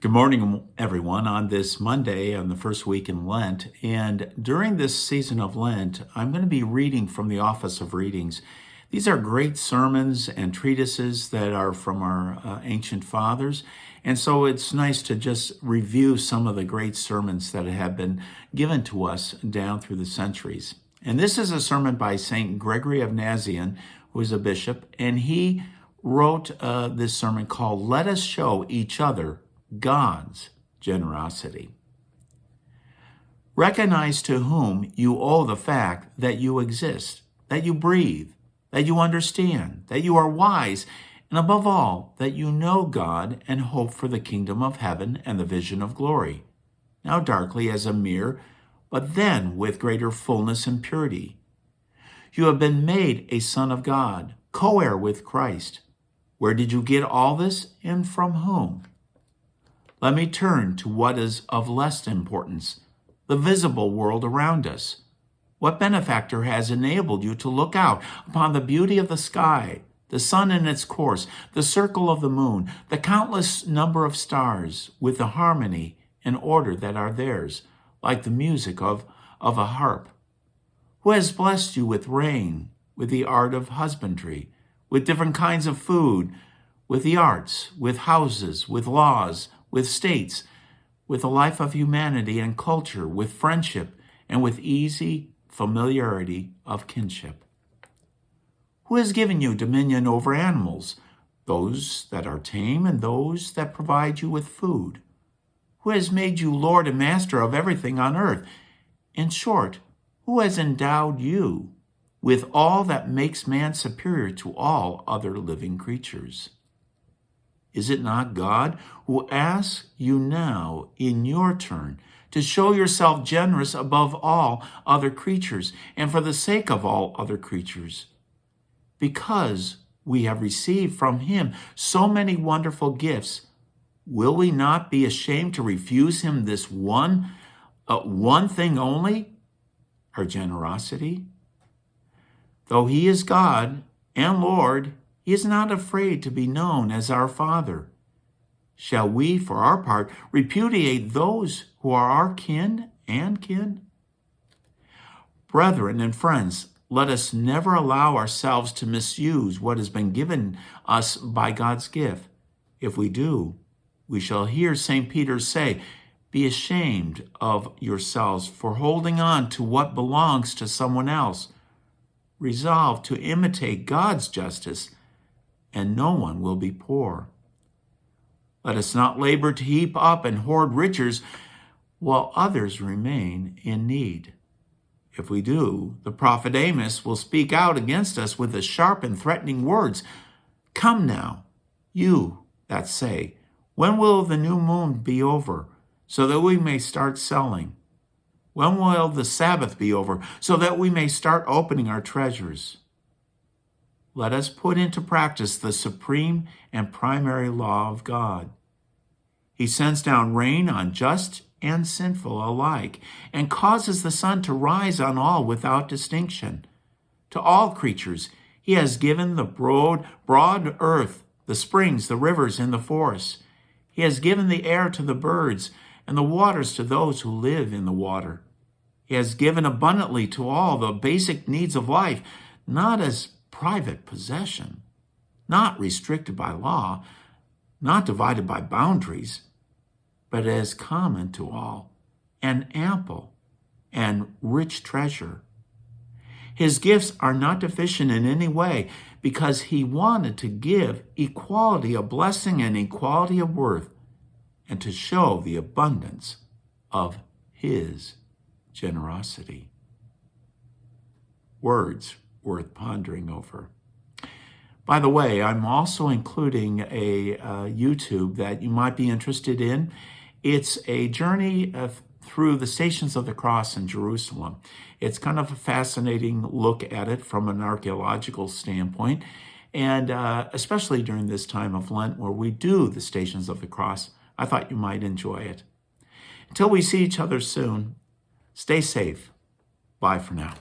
Good morning, everyone, on this Monday, on the first week in Lent. And during this season of Lent, I'm going to be reading from the Office of Readings. These are great sermons and treatises that are from our ancient fathers. And so it's nice to just review some of the great sermons that have been given to us down through the centuries. And this is a sermon by St Gregory of Nazianzen, who is a bishop, and he wrote this sermon called "Let Us Show Each Other God's Generosity." Recognize to whom you owe the fact that you exist, that you breathe, that you understand, that you are wise, and above all, that you know God and hope for the kingdom of heaven and the vision of glory, now darkly as a mirror, but then with greater fullness and purity. You have been made a son of God, co-heir with Christ. Where did you get all this, and from whom? Let me turn to what is of less importance, the visible world around us. What benefactor has enabled you to look out upon the beauty of the sky, the sun in its course, the circle of the moon, the countless number of stars, with the harmony and order that are theirs, like the music of a harp? Who has blessed you with rain, with the art of husbandry, with different kinds of food, with the arts, with houses, with laws, with states, with a life of humanity and culture, with friendship, and with easy familiarity of kinship? Who has given you dominion over animals, those that are tame and those that provide you with food? Who has made you Lord and Master of everything on earth? In short, who has endowed you with all that makes man superior to all other living creatures? Is it not God who asks you now, in your turn, to show yourself generous above all other creatures and for the sake of all other creatures? Because we have received from him so many wonderful gifts, will we not be ashamed to refuse him this one thing only, our generosity? Though he is God and Lord, he is not afraid to be known as our Father. Shall we, for our part, repudiate those who are our kin and kin? Brethren and friends, let us never allow ourselves to misuse what has been given us by God's gift. If we do, we shall hear St. Peter say, "Be ashamed of yourselves for holding on to what belongs to someone else. Resolve to imitate God's justice, and no one will be poor. Let us not labor to heap up and hoard riches while others remain in need. If we do, the prophet Amos will speak out against us with the sharp and threatening words, 'Come now, you that say, when will the new moon be over, so that we may start selling? When will the Sabbath be over, so that we may start opening our treasures?' Let us put into practice the supreme and primary law of God. He sends down rain on just and sinful alike, and causes the sun to rise on all without distinction. To all creatures, he has given the broad earth, the springs, the rivers, and the forests. He has given the air to the birds, and the waters to those who live in the water. He has given abundantly to all the basic needs of life, not as private possession, not restricted by law, not divided by boundaries, but as common to all, an ample and rich treasure. His gifts are not deficient in any way, because he wanted to give equality of blessing and equality of worth, and to show the abundance of his generosity." Words worth pondering over. By the way, I'm also including a YouTube that you might be interested in. It's a journey through the Stations of the Cross in Jerusalem. It's kind of a fascinating look at it from an archaeological standpoint, and especially during this time of Lent where we do the Stations of the Cross, I thought you might enjoy it. Until we see each other soon, stay safe. Bye for now.